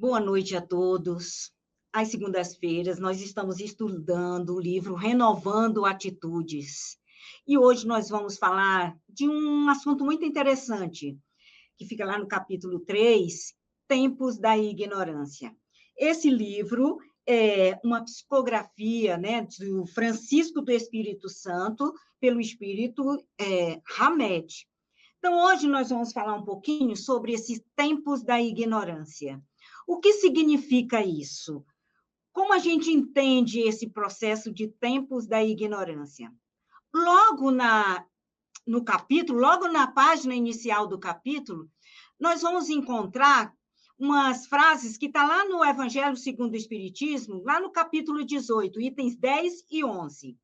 Boa noite a todos. Às segundas-feiras, nós estamos estudando o livro Renovando Atitudes. E hoje nós vamos falar de um assunto muito interessante, que fica lá no capítulo 3, Tempos da Ignorância. Esse livro é uma psicografia, né, do Francisco do Espírito Santo, pelo Espírito Hamed. Então, hoje nós vamos falar um pouquinho sobre esses tempos da ignorância. O que significa isso? Como a gente entende esse processo de tempos da ignorância? Logo no capítulo, logo na página inicial do capítulo, nós vamos encontrar umas frases que estão lá no Evangelho segundo o Espiritismo, lá no capítulo 18, itens 10 e 11.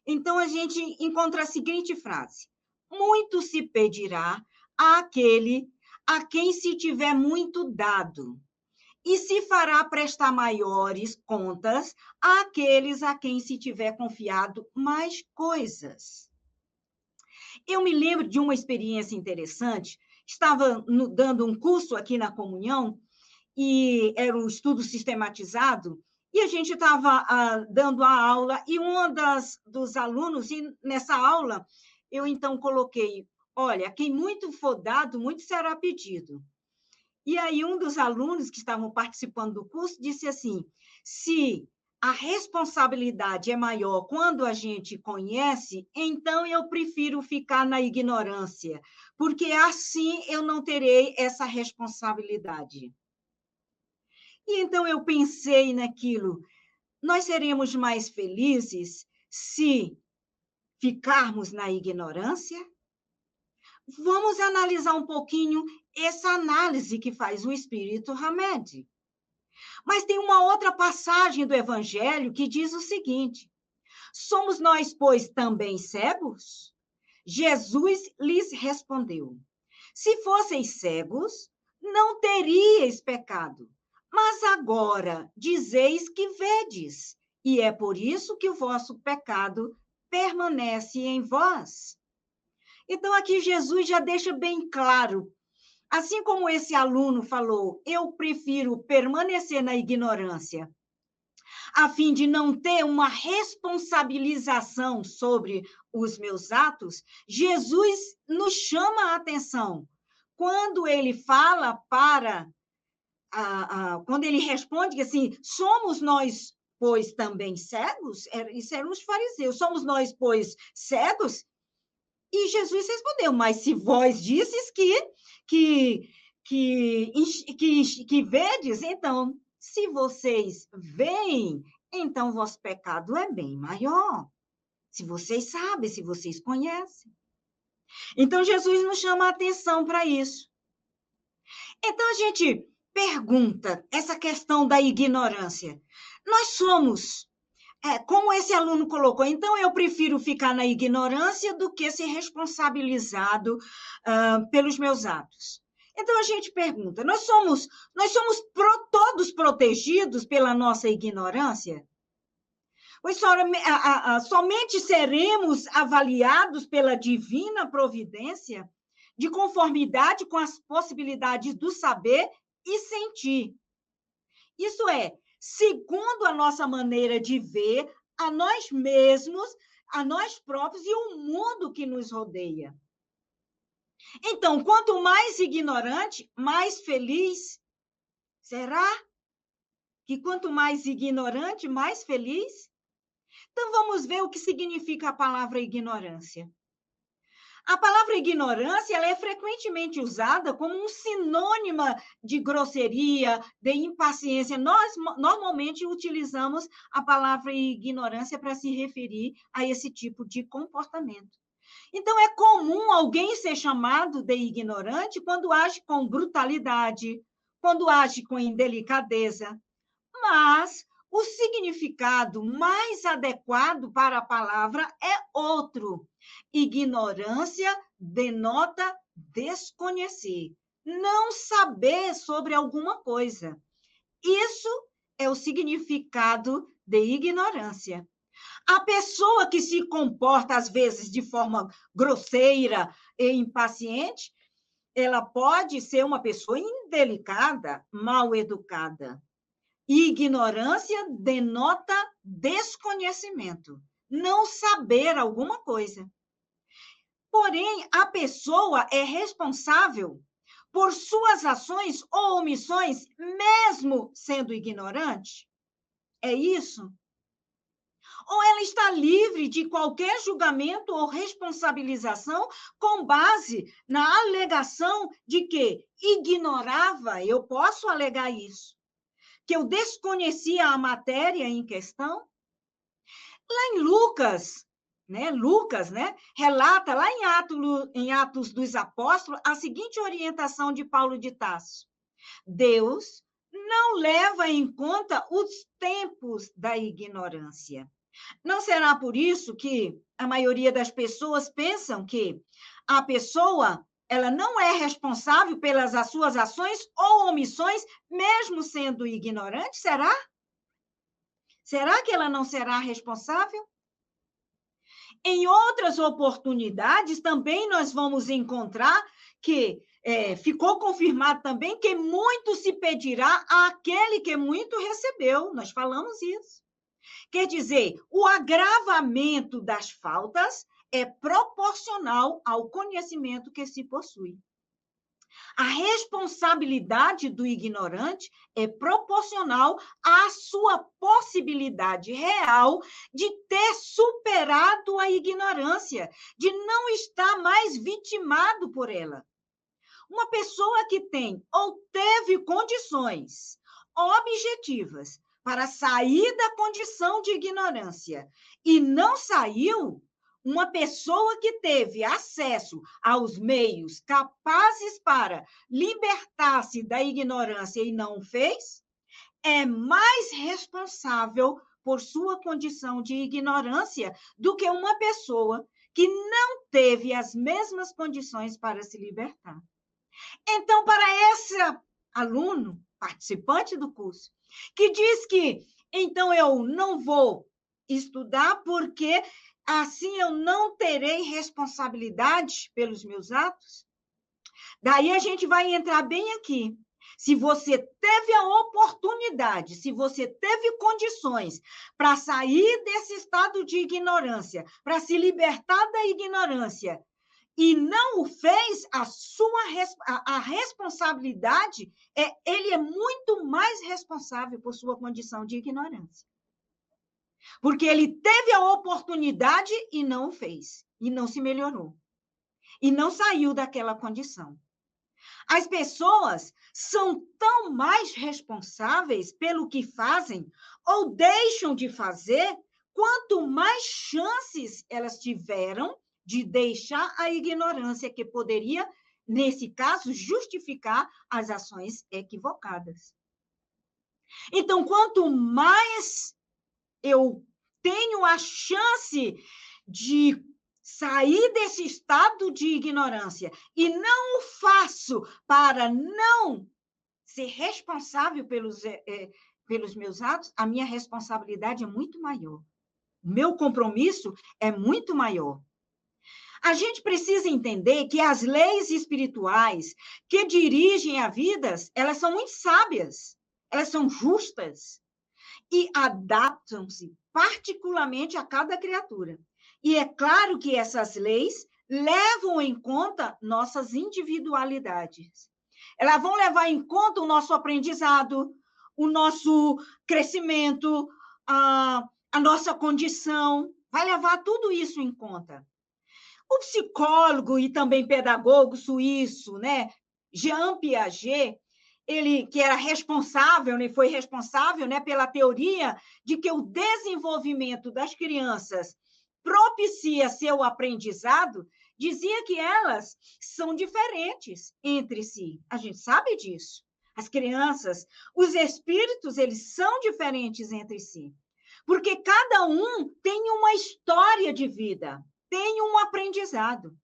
Então, a gente encontra a seguinte frase: muito se pedirá àquele a quem se tiver muito dado, e se fará prestar maiores contas àqueles a quem se tiver confiado mais coisas. Eu me lembro de uma experiência interessante. Estava dando um curso aqui na Comunhão, e era um estudo sistematizado, e a gente estava dando a aula, e dos alunos, e nessa aula, eu então coloquei: olha, quem muito for dado, muito será pedido. E aí um dos alunos que estavam participando do curso disse assim: se a responsabilidade é maior quando a gente conhece, então eu prefiro ficar na ignorância, porque assim eu não terei essa responsabilidade. E então eu pensei naquilo: nós seremos mais felizes se ficarmos na ignorância? Vamos analisar um pouquinho essa análise que faz o Espírito Hamed. Mas tem uma outra passagem do Evangelho que diz o seguinte: somos nós, pois, também cegos? Jesus lhes respondeu: se fosseis cegos, não teríeis pecado. Mas agora dizeis que vedes, e é por isso que o vosso pecado permanece em vós. Então, aqui Jesus já deixa bem claro, assim como esse aluno falou: eu prefiro permanecer na ignorância, a fim de não ter uma responsabilização sobre os meus atos. Jesus nos chama a atenção quando ele fala quando ele responde que assim, somos nós, pois, também cegos? Isso eram os fariseus. Somos nós, pois, cegos? E Jesus respondeu: mas se vós disses que vedes, então, se vocês veem, então vosso pecado é bem maior. Se vocês sabem, se vocês conhecem. Então, Jesus nos chama a atenção para isso. Então, a gente pergunta essa questão da ignorância. Nós somos, como esse aluno colocou, então eu prefiro ficar na ignorância do que ser responsabilizado pelos meus atos. Então, a gente pergunta, nós somos todos protegidos pela nossa ignorância? Pois somente seremos avaliados pela divina providência de conformidade com as possibilidades do saber e sentir. Isso é, segundo a nossa maneira de ver a nós mesmos, a nós próprios e o mundo que nos rodeia. Então, quanto mais ignorante, mais feliz. Será que quanto mais ignorante, mais feliz? Então, vamos ver o que significa a palavra ignorância. A palavra ignorância ela é frequentemente usada como um sinônimo de grosseria, de impaciência. Nós normalmente utilizamos a palavra ignorância para se referir a esse tipo de comportamento. Então, é comum alguém ser chamado de ignorante quando age com brutalidade, quando age com indelicadeza. Mas o significado mais adequado para a palavra é outro. Ignorância denota desconhecer, não saber sobre alguma coisa. Isso é o significado de ignorância. A pessoa que se comporta, às vezes, de forma grosseira e impaciente, ela pode ser uma pessoa indelicada, mal educada. Ignorância denota desconhecimento, não saber alguma coisa. Porém, a pessoa é responsável por suas ações ou omissões, mesmo sendo ignorante? É isso? Ou ela está livre de qualquer julgamento ou responsabilização com base na alegação de que ignorava, eu posso alegar isso, que eu desconhecia a matéria em questão? Lá em Lucas, relata lá em Atos dos Apóstolos a seguinte orientação de Paulo de Tarso: Deus não leva em conta os tempos da ignorância. Não será por isso que a maioria das pessoas pensam que a pessoa ela não é responsável pelas suas ações ou omissões, mesmo sendo ignorante? Será? Será que ela não será responsável? Em outras oportunidades, também nós vamos encontrar que ficou confirmado também que muito se pedirá àquele que muito recebeu. Nós falamos isso. Quer dizer, o agravamento das faltas é proporcional ao conhecimento que se possui. A responsabilidade do ignorante é proporcional à sua possibilidade real de ter superado a ignorância, de não estar mais vitimado por ela. Uma pessoa que tem ou teve condições objetivas para sair da condição de ignorância e não saiu, uma pessoa que teve acesso aos meios capazes para libertar-se da ignorância e não o fez, é mais responsável por sua condição de ignorância do que uma pessoa que não teve as mesmas condições para se libertar. Então, para esse aluno, participante do curso, que diz que, então, eu não vou estudar porque assim eu não terei responsabilidade pelos meus atos, daí a gente vai entrar bem aqui. Se você teve a oportunidade, se você teve condições para sair desse estado de ignorância, para se libertar da ignorância, e não o fez, a responsabilidade, ele é muito mais responsável por sua condição de ignorância. Porque ele teve a oportunidade e não o fez, e não se melhorou, e não saiu daquela condição. As pessoas são tão mais responsáveis pelo que fazem ou deixam de fazer, quanto mais chances elas tiveram de deixar a ignorância que poderia, nesse caso, justificar as ações equivocadas. Então, quanto mais eu tenho a chance de sair desse estado de ignorância e não o faço para não ser responsável pelos meus atos, a minha responsabilidade é muito maior. O meu compromisso é muito maior. A gente precisa entender que as leis espirituais que dirigem a vidas, elas são muito sábias, elas são justas e adaptam-se particularmente a cada criatura. E é claro que essas leis levam em conta nossas individualidades. Elas vão levar em conta o nosso aprendizado, o nosso crescimento, a nossa condição, vai levar tudo isso em conta. O psicólogo e também pedagogo suíço, Jean Piaget, ele que era responsável, foi responsável, pela teoria de que o desenvolvimento das crianças propicia seu aprendizado, dizia que elas são diferentes entre si. A gente sabe disso. As crianças, os espíritos, eles são diferentes entre si. Porque cada um tem uma história de vida, tem um aprendizado.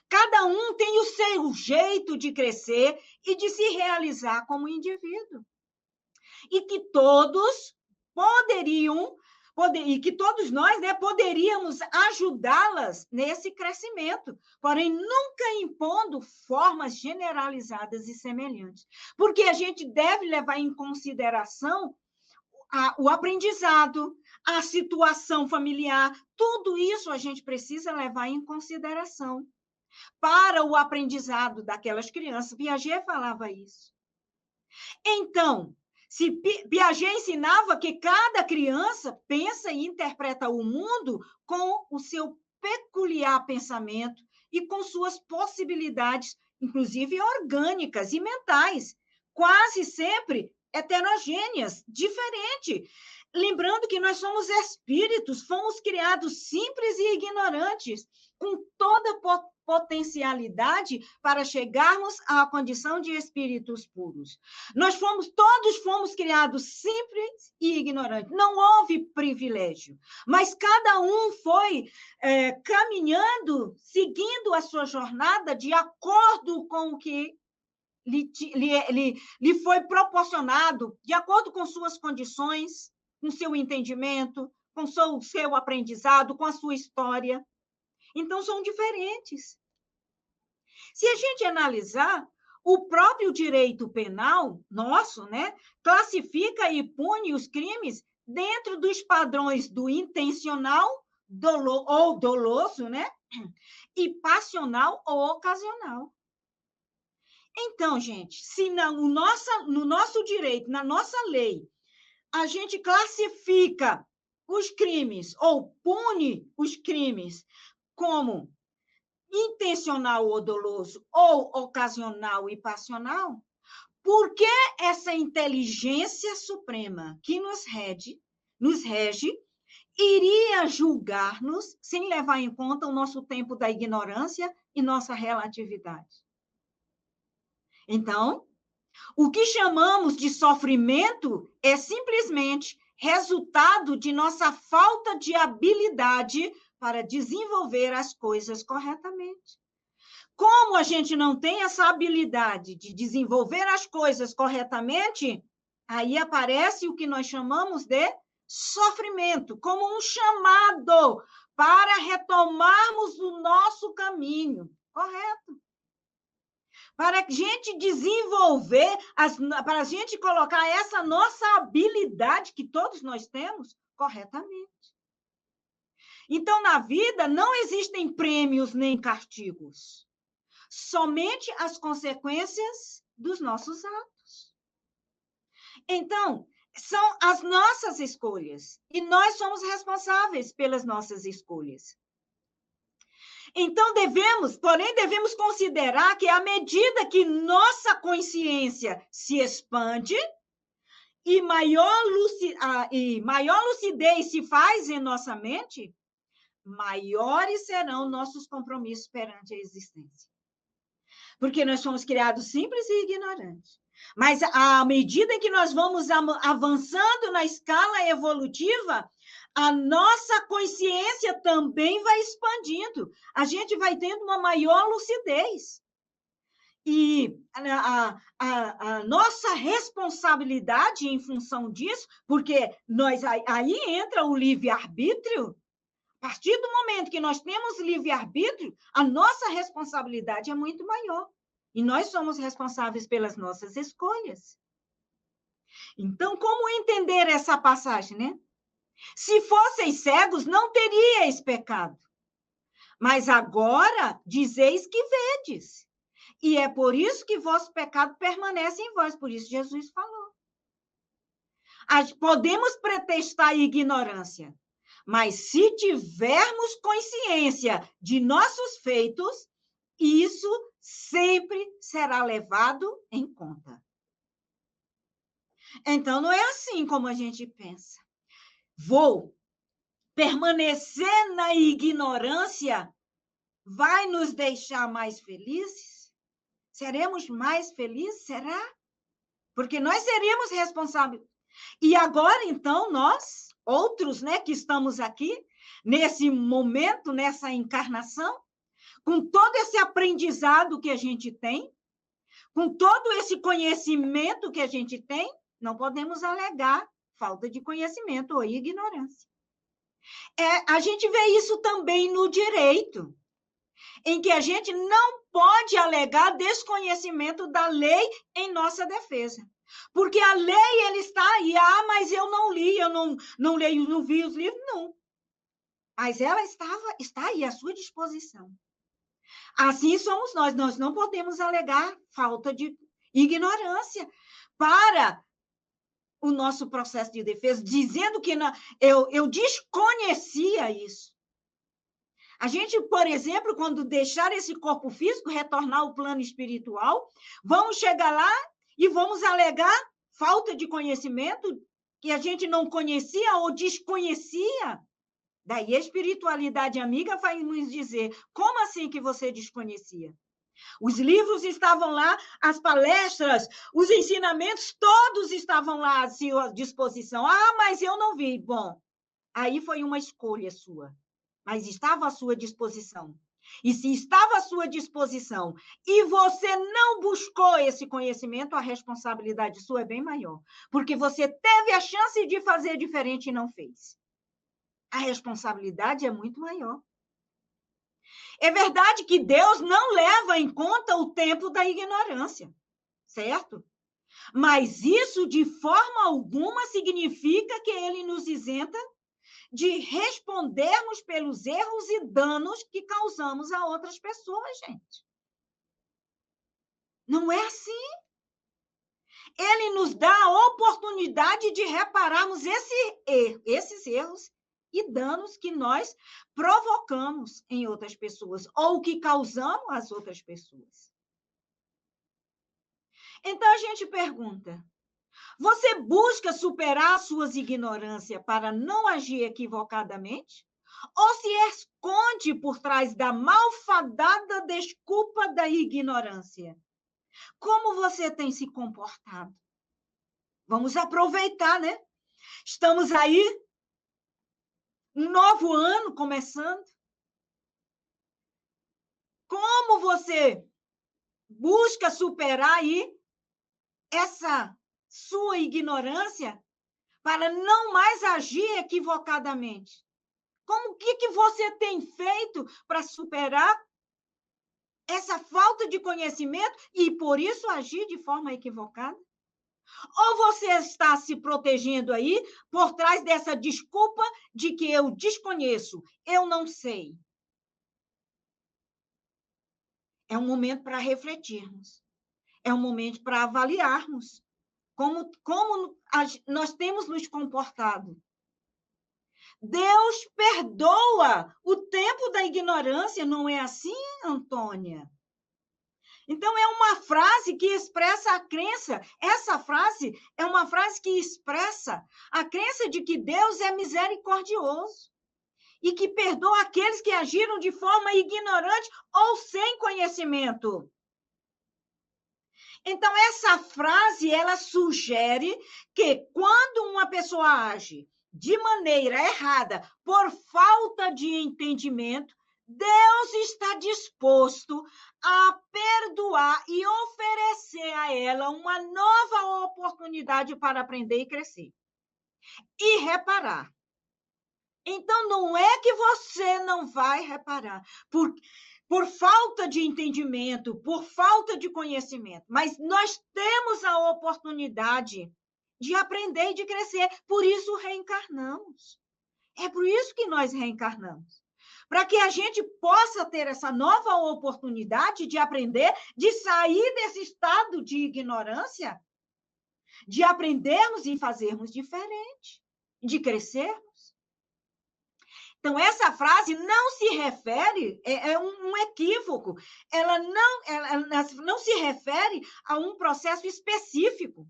Cada um tem o seu jeito de crescer e de se realizar como indivíduo. E que todos e que todos nós, né, poderíamos ajudá-las nesse crescimento, porém nunca impondo formas generalizadas e semelhantes, porque a gente deve levar em consideração o aprendizado, a situação familiar, tudo isso a gente precisa levar em consideração para o aprendizado daquelas crianças. Piaget falava isso. Então, se Piaget ensinava que cada criança pensa e interpreta o mundo com o seu peculiar pensamento e com suas possibilidades, inclusive orgânicas e mentais, quase sempre heterogêneas, diferentes. Lembrando que nós somos espíritos, fomos criados simples e ignorantes, com toda potencialidade para chegarmos à condição de espíritos puros. Todos fomos criados simples e ignorantes. Não houve privilégio, mas cada um foi caminhando, seguindo a sua jornada de acordo com o que lhe foi proporcionado, de acordo com suas condições, com seu entendimento, com seu aprendizado, com a sua história. Então, são diferentes. Se a gente analisar, o próprio direito penal nosso, né, classifica e pune os crimes dentro dos padrões do intencional ou doloso, né, e passional ou ocasional. Então, gente, se no nosso direito, na nossa lei, a gente classifica os crimes ou pune os crimes como intencional ou doloso, ou ocasional e passional, por que essa inteligência suprema que nos rege, iria julgar-nos sem levar em conta o nosso tempo da ignorância e nossa relatividade? Então, o que chamamos de sofrimento é simplesmente resultado de nossa falta de habilidade para desenvolver as coisas corretamente. Como a gente não tem essa habilidade de desenvolver as coisas corretamente, aí aparece o que nós chamamos de sofrimento, como um chamado para retomarmos o nosso caminho, correto? Para a gente desenvolver, para a gente colocar essa nossa habilidade que todos nós temos corretamente. Então, na vida, não existem prêmios nem castigos, somente as consequências dos nossos atos. Então, são as nossas escolhas, e nós somos responsáveis pelas nossas escolhas. Então, devemos considerar que, à medida que nossa consciência se expande e maior lucidez se faz em nossa mente, maiores serão nossos compromissos perante a existência. Porque nós somos criados simples e ignorantes. Mas, à medida em que nós vamos avançando na escala evolutiva, a nossa consciência também vai expandindo. A gente vai tendo uma maior lucidez. E a nossa responsabilidade em função disso, porque aí entra o livre-arbítrio. A partir do momento que nós temos livre-arbítrio, a nossa responsabilidade é muito maior. E nós somos responsáveis pelas nossas escolhas. Então, como entender essa passagem, né? Se fosseis cegos, não teríeis pecado. Mas agora dizeis que vedes. E é por isso que vosso pecado permanece em vós. Por isso Jesus falou. Podemos pretextar ignorância, mas se tivermos consciência de nossos feitos, isso sempre será levado em conta. Então, não é assim como a gente pensa. Vou permanecer na ignorância vai nos deixar mais felizes? Seremos mais felizes? Será? Porque nós seríamos responsáveis. E agora, então, nós, outros, né, que estamos aqui, nesse momento, nessa encarnação, com todo esse aprendizado que a gente tem, com todo esse conhecimento que a gente tem, não podemos alegar falta de conhecimento ou ignorância. A gente vê isso também no direito, em que a gente não pode alegar desconhecimento da lei em nossa defesa. Porque a lei, ele está aí, mas eu não li, eu não leio, não vi os livros, não. Mas ela está aí, à sua disposição. Assim somos nós não podemos alegar falta de ignorância para o nosso processo de defesa, dizendo que eu desconhecia isso. A gente, por exemplo, quando deixar esse corpo físico, retornar ao plano espiritual, vamos chegar lá e vamos alegar falta de conhecimento que a gente não conhecia ou desconhecia. Daí a espiritualidade amiga vai nos dizer, como assim que você desconhecia? Os livros estavam lá, as palestras, os ensinamentos, todos estavam lá à sua disposição. Mas eu não vi. Bom, aí foi uma escolha sua, mas estava à sua disposição. E se estava à sua disposição e você não buscou esse conhecimento, a responsabilidade sua é bem maior, porque você teve a chance de fazer diferente e não fez. A responsabilidade é muito maior. É verdade que Deus não leva em conta o tempo da ignorância, certo? Mas isso, de forma alguma, significa que ele nos isenta de respondermos pelos erros e danos que causamos a outras pessoas, gente. Não é assim. Ele nos dá a oportunidade de repararmos esses erros e danos que nós provocamos em outras pessoas, ou que causamos às outras pessoas. Então, a gente pergunta, você busca superar suas ignorâncias para não agir equivocadamente? Ou se esconde por trás da malfadada desculpa da ignorância? Como você tem se comportado? Vamos aproveitar, né? Estamos aí, um novo ano começando. Como você busca superar aí essa sua ignorância para não mais agir equivocadamente? Como que você tem feito para superar essa falta de conhecimento e, por isso, agir de forma equivocada? Ou você está se protegendo aí por trás dessa desculpa de que eu desconheço, eu não sei? É um momento para refletirmos. É um momento para avaliarmos como nós temos nos comportado. Deus perdoa o tempo da ignorância, não é assim, Antônia? Então, é uma frase que expressa a crença. Essa frase é uma frase que expressa a crença de que Deus é misericordioso e que perdoa aqueles que agiram de forma ignorante ou sem conhecimento. Então, essa frase, ela sugere que quando uma pessoa age de maneira errada, por falta de entendimento, Deus está disposto a perdoar e oferecer a ela uma nova oportunidade para aprender e crescer. E reparar. Então, não é que você não vai reparar, por falta de entendimento, por falta de conhecimento, mas nós temos a oportunidade de aprender e de crescer, por isso reencarnamos. É por isso que nós reencarnamos. Para que a gente possa ter essa nova oportunidade de aprender, de sair desse estado de ignorância, de aprendermos e fazermos diferente, de crescermos. Então, essa frase não se refere, é um equívoco, ela não se refere a um processo específico,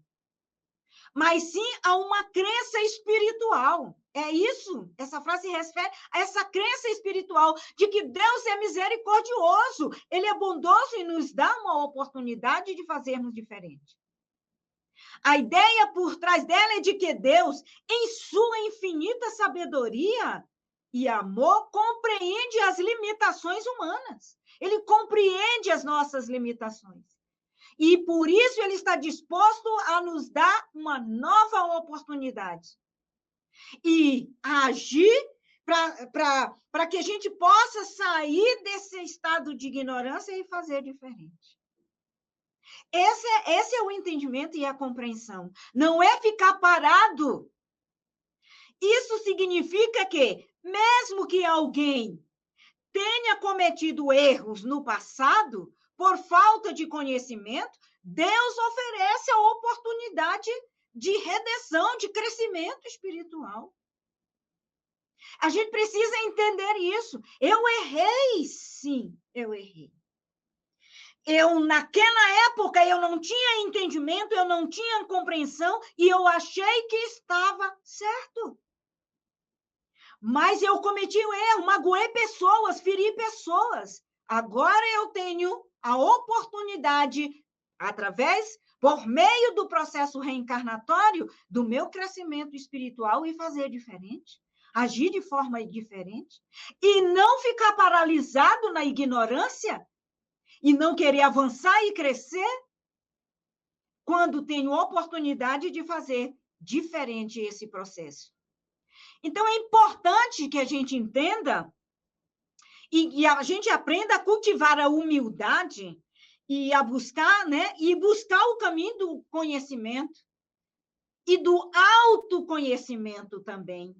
mas sim a uma crença espiritual. É isso, essa frase se refere a essa crença espiritual de que Deus é misericordioso, Ele é bondoso e nos dá uma oportunidade de fazermos diferente. A ideia por trás dela é de que Deus, em sua infinita sabedoria e amor, compreende as limitações humanas. Ele compreende as nossas limitações. E por isso ele está disposto a nos dar uma nova oportunidade. E a agir para que a gente possa sair desse estado de ignorância e fazer diferente. Esse é o entendimento e a compreensão. Não é ficar parado. Isso significa que, mesmo que alguém tenha cometido erros no passado, por falta de conhecimento, Deus oferece a oportunidade de redenção, de crescimento espiritual. A gente precisa entender isso. Eu errei, sim, eu errei. Naquela época, eu não tinha entendimento, eu não tinha compreensão, e eu achei que estava certo. Mas eu cometi um erro, magoei pessoas, feri pessoas. Agora eu tenho a oportunidade, por meio do processo reencarnatório, do meu crescimento espiritual e fazer diferente, agir de forma diferente, e não ficar paralisado na ignorância, e não querer avançar e crescer, quando tenho oportunidade de fazer diferente esse processo. Então, é importante que a gente entenda e a gente aprenda a cultivar a humildade e a buscar, né? E buscar o caminho do conhecimento e do autoconhecimento também.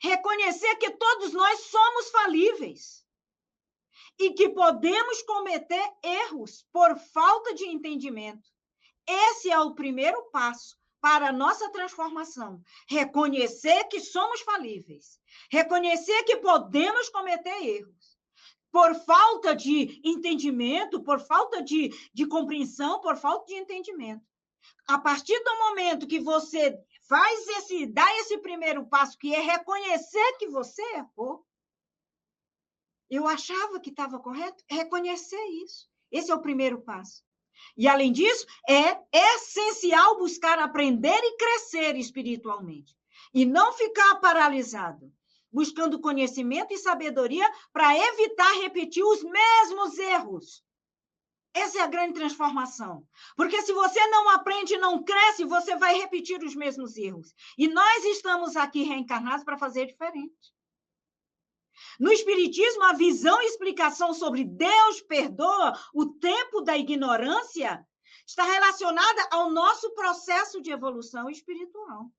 Reconhecer que todos nós somos falíveis e que podemos cometer erros por falta de entendimento. Esse é o primeiro passo para a nossa transformação. Reconhecer que somos falíveis. Reconhecer que podemos cometer erros. Por falta de entendimento, por falta de compreensão, por falta de entendimento. A partir do momento que você dá esse primeiro passo, que é reconhecer que você errou, eu achava que estava correto, reconhecer isso. Esse é o primeiro passo. E, além disso, é essencial buscar aprender e crescer espiritualmente. E não ficar paralisado, buscando conhecimento e sabedoria para evitar repetir os mesmos erros. Essa é a grande transformação. Porque se você não aprende e não cresce, você vai repetir os mesmos erros. E nós estamos aqui reencarnados para fazer diferente. No Espiritismo, a visão e explicação sobre Deus perdoa o tempo da ignorância está relacionada ao nosso processo de evolução espiritual.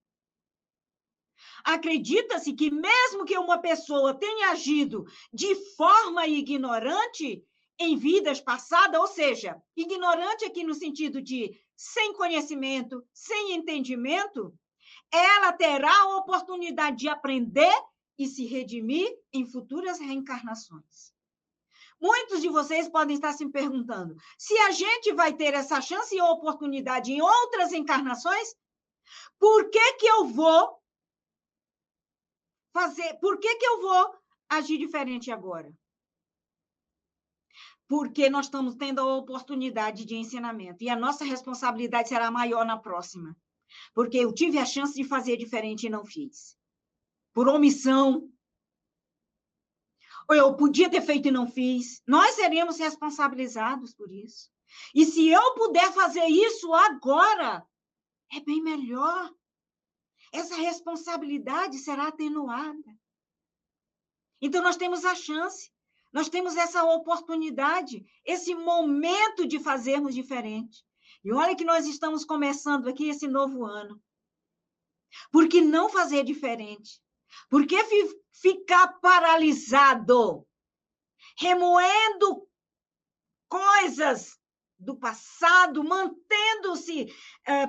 Acredita-se que, mesmo que uma pessoa tenha agido de forma ignorante em vidas passadas, ou seja, ignorante aqui no sentido de sem conhecimento, sem entendimento, ela terá a oportunidade de aprender e se redimir em futuras reencarnações. Muitos de vocês podem estar se perguntando, se a gente vai ter essa chance e oportunidade em outras encarnações, por que eu vou agir diferente agora? Porque nós estamos tendo a oportunidade de ensinamento e a nossa responsabilidade será maior na próxima. Porque eu tive a chance de fazer diferente e não fiz. Por omissão, ou eu podia ter feito e não fiz. Nós seremos responsabilizados por isso. E se eu puder fazer isso agora, é bem melhor. Essa responsabilidade será atenuada. Então, nós temos a chance, nós temos essa oportunidade, esse momento de fazermos diferente. E olha que nós estamos começando aqui esse novo ano. Por que não fazer diferente? Por que ficar paralisado, remoendo coisas do passado, mantendo-se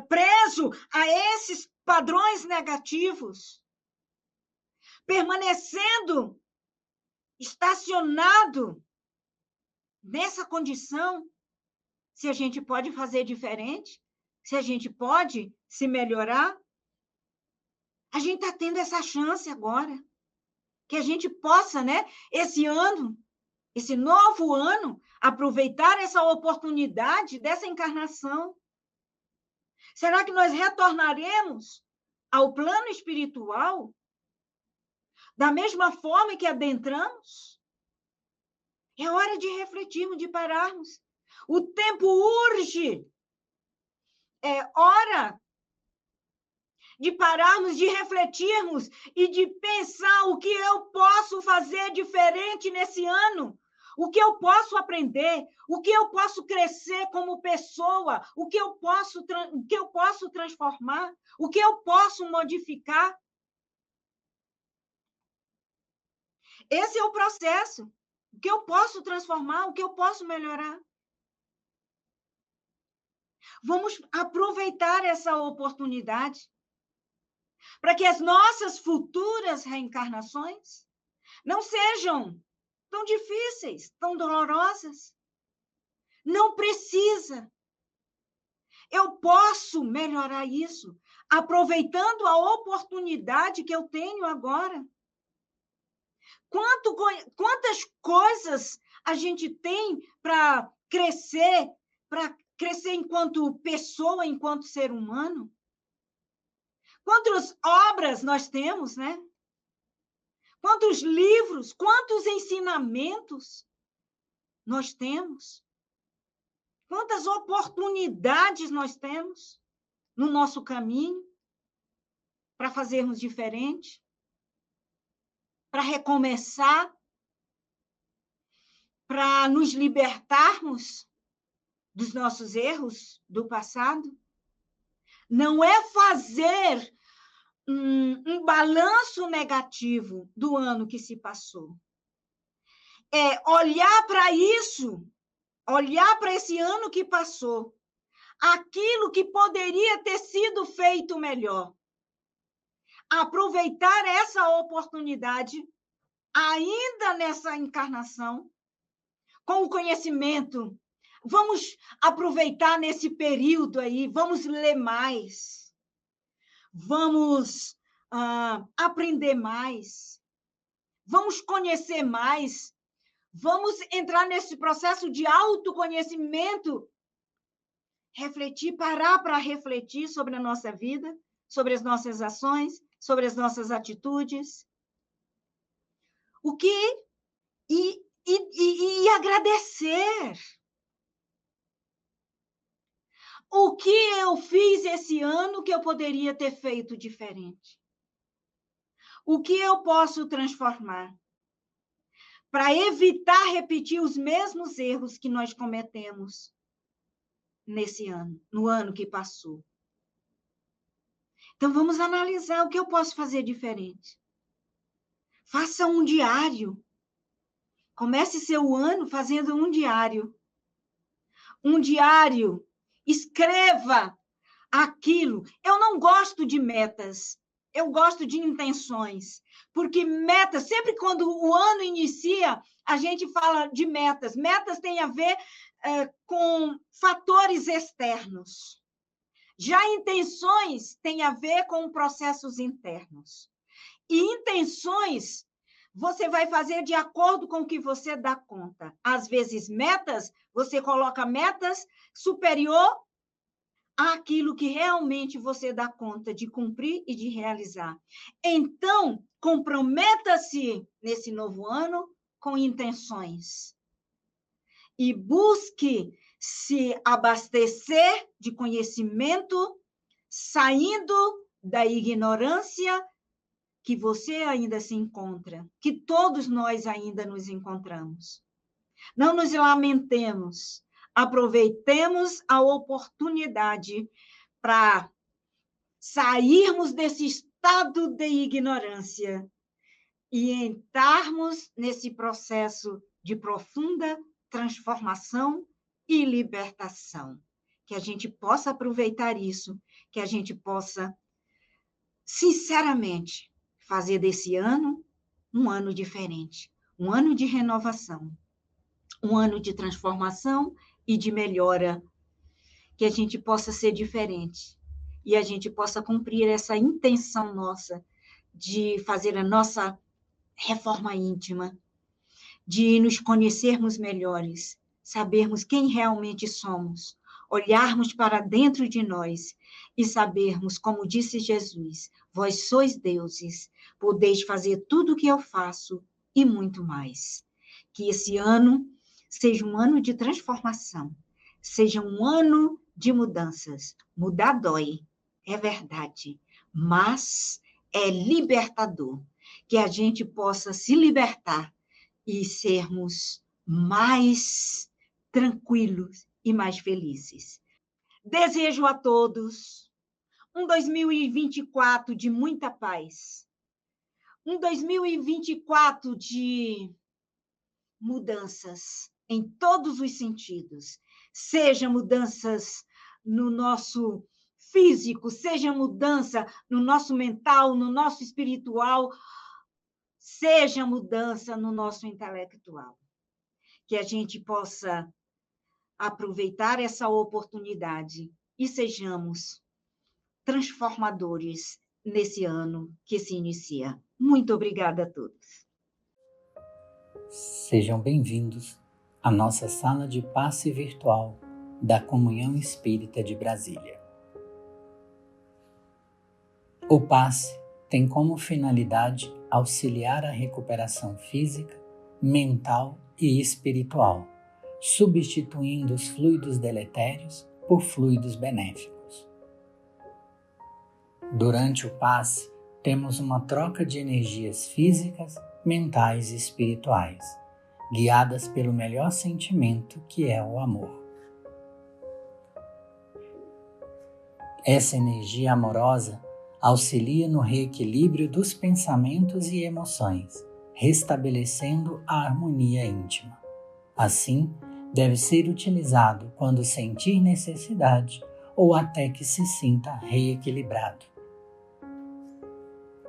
preso a esses padrões negativos, permanecendo estacionado nessa condição? Se a gente pode fazer diferente, se a gente pode se melhorar, a gente está tendo essa chance agora. Que a gente possa, né, esse ano, esse novo ano, aproveitar essa oportunidade dessa encarnação. Será que nós retornaremos ao plano espiritual da mesma forma que adentramos? É hora de refletirmos, de pararmos. O tempo urge. É hora de pararmos, de refletirmos e de pensar o que eu posso fazer diferente nesse ano, o que eu posso aprender, o que eu posso crescer como pessoa, o que eu posso transformar, o que eu posso modificar. Esse é o processo. O que eu posso transformar, o que eu posso melhorar. Vamos aproveitar essa oportunidade para que as nossas futuras reencarnações não sejam tão difíceis, tão dolorosas. Não precisa. Eu posso melhorar isso, aproveitando a oportunidade que eu tenho agora. Quantas coisas a gente tem para crescer enquanto pessoa, enquanto ser humano? Quantas obras nós temos, né? Quantos livros, quantos ensinamentos nós temos? Quantas oportunidades nós temos no nosso caminho para fazermos diferente, para recomeçar, para nos libertarmos dos nossos erros do passado? Não é fazer um balanço negativo do ano que se passou. É olhar para isso, olhar para esse ano que passou, aquilo que poderia ter sido feito melhor. Aproveitar essa oportunidade, ainda nessa encarnação, com o conhecimento. Vamos aproveitar nesse período aí, vamos ler mais, vamos aprender mais, vamos conhecer mais, vamos entrar nesse processo de autoconhecimento, refletir, parar para refletir sobre a nossa vida, sobre as nossas ações, sobre as nossas atitudes. E agradecer. O que eu fiz esse ano que eu poderia ter feito diferente? O que eu posso transformar? Para evitar repetir os mesmos erros que nós cometemos nesse ano, no ano que passou. Então, vamos analisar o que eu posso fazer diferente. Faça um diário. Comece seu ano fazendo um diário. Um diário. Escreva aquilo. Eu não gosto de metas. Eu gosto de intenções. Porque metas, sempre quando o ano inicia, a gente fala de metas. Metas têm a ver com fatores externos. Já intenções têm a ver com processos internos. E intenções você vai fazer de acordo com o que você dá conta. Às vezes, metas, você coloca metas superior àquilo que realmente você dá conta de cumprir e de realizar. Então, comprometa-se nesse novo ano com intenções. E busque se abastecer de conhecimento, saindo da ignorância que você ainda se encontra, que todos nós ainda nos encontramos. Não nos lamentemos, aproveitemos a oportunidade para sairmos desse estado de ignorância e entrarmos nesse processo de profunda transformação e libertação. Que a gente possa aproveitar isso, que a gente possa, sinceramente, fazer desse ano um ano diferente, um ano de renovação, um ano de transformação e de melhora, que a gente possa ser diferente e a gente possa cumprir essa intenção nossa de fazer a nossa reforma íntima, de nos conhecermos melhores, sabermos quem realmente somos, olharmos para dentro de nós e sabermos, como disse Jesus, vós sois deuses, podeis fazer tudo o que eu faço e muito mais. Que esse ano seja um ano de transformação, seja um ano de mudanças. Mudar dói, é verdade, mas é libertador. Que a gente possa se libertar e sermos mais tranquilos e mais felizes. Desejo a todos um 2024 de muita paz, um 2024 de mudanças em todos os sentidos, seja mudanças no nosso físico, seja mudança no nosso mental, no nosso espiritual, seja mudança no nosso intelectual. Que a gente possa aproveitar essa oportunidade e sejamos transformadores nesse ano que se inicia. Muito obrigada a todos. Sejam bem-vindos à nossa sala de passe virtual da Comunhão Espírita de Brasília. O passe tem como finalidade auxiliar a recuperação física, mental e espiritual, substituindo os fluidos deletérios por fluidos benéficos. Durante o passe, temos uma troca de energias físicas, mentais e espirituais, guiadas pelo melhor sentimento que é o amor. Essa energia amorosa auxilia no reequilíbrio dos pensamentos e emoções, restabelecendo a harmonia íntima. Assim, deve ser utilizado quando sentir necessidade ou até que se sinta reequilibrado.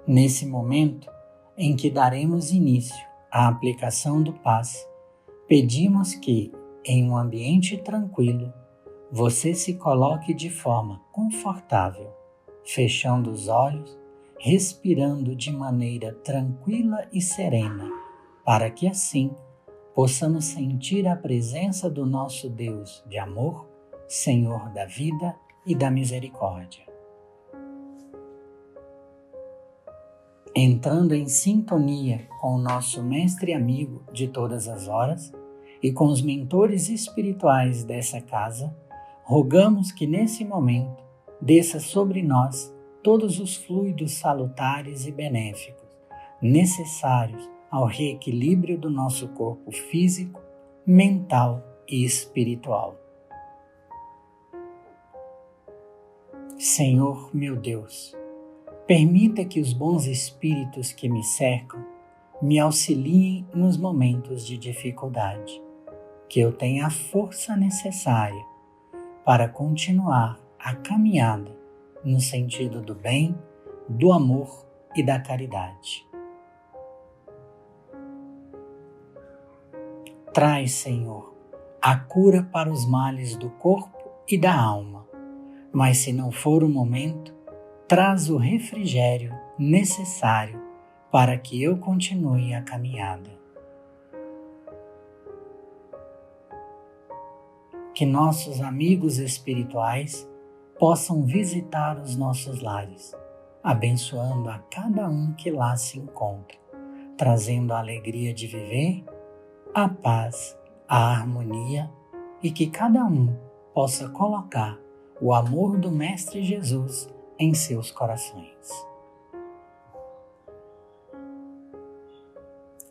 Nesse momento em que daremos início à aplicação do passe, pedimos que, em um ambiente tranquilo, você se coloque de forma confortável, fechando os olhos, respirando de maneira tranquila e serena, para que assim possamos sentir a presença do nosso Deus de amor, Senhor da vida e da misericórdia. Entrando em sintonia com o nosso mestre amigo de todas as horas e com os mentores espirituais dessa casa, rogamos que nesse momento desça sobre nós todos os fluidos salutares e benéficos necessários ao reequilíbrio do nosso corpo físico, mental e espiritual. Senhor meu Deus, permita que os bons espíritos que me cercam me auxiliem nos momentos de dificuldade, que eu tenha a força necessária para continuar a caminhada no sentido do bem, do amor e da caridade. Traz, Senhor, a cura para os males do corpo e da alma, mas se não for o momento, traz o refrigério necessário para que eu continue a caminhada. Que nossos amigos espirituais possam visitar os nossos lares, abençoando a cada um que lá se encontra, trazendo a alegria de viver, a paz, a harmonia e que cada um possa colocar o amor do Mestre Jesus em seus corações.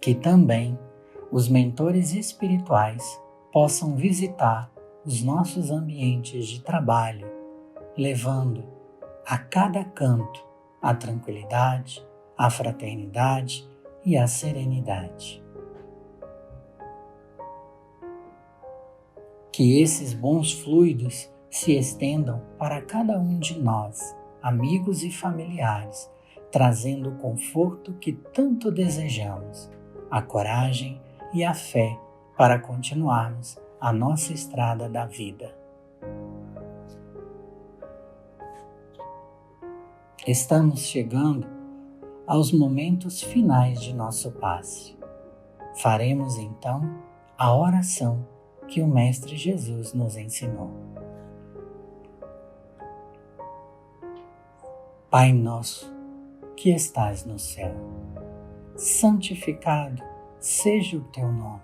Que também os mentores espirituais possam visitar os nossos ambientes de trabalho, levando a cada canto a tranquilidade, a fraternidade e a serenidade. Que esses bons fluidos se estendam para cada um de nós, amigos e familiares, trazendo o conforto que tanto desejamos, a coragem e a fé para continuarmos a nossa estrada da vida. Estamos chegando aos momentos finais de nosso passe. Faremos então a oração que o Mestre Jesus nos ensinou. Pai nosso, que estás no céu, santificado seja o teu nome.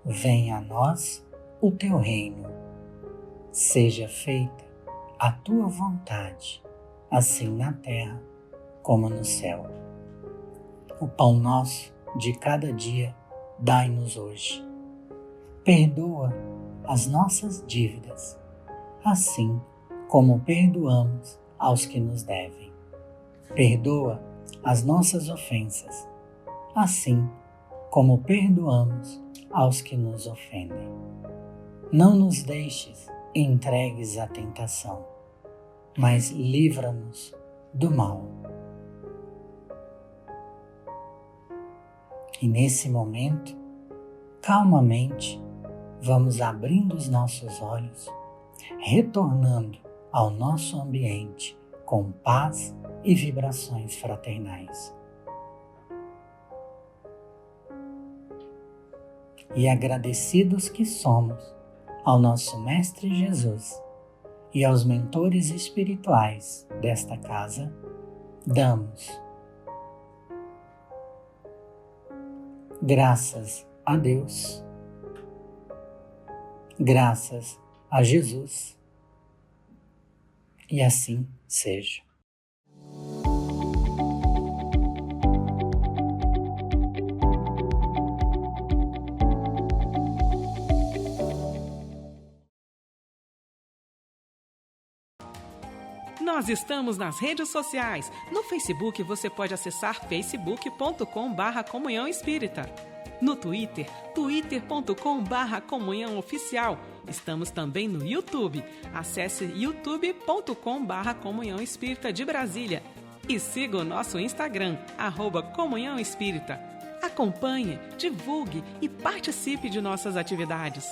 Venha a nós o teu reino. Seja feita a tua vontade, assim na terra como no céu. O pão nosso de cada dia dai-nos hoje. Perdoa as nossas dívidas, assim como perdoamos aos que nos devem. Perdoa as nossas ofensas, assim como perdoamos aos que nos ofendem. Não nos deixes entregues à tentação, mas livra-nos do mal. E nesse momento, calmamente, vamos abrindo os nossos olhos, retornando ao nosso ambiente com paz e vibrações fraternais. E agradecidos que somos ao nosso Mestre Jesus e aos mentores espirituais desta casa, damos graças a Deus, graças a Jesus, e assim seja. Nós estamos nas redes sociais. No Facebook você pode acessar facebook.com/Comunhão Espírita. No Twitter, twitter.com/Comunhão Oficial. Estamos também no YouTube. Acesse youtube.com/Comunhão Espírita de Brasília. E siga o nosso Instagram, @Comunhão Espírita. Acompanhe, divulgue e participe de nossas atividades.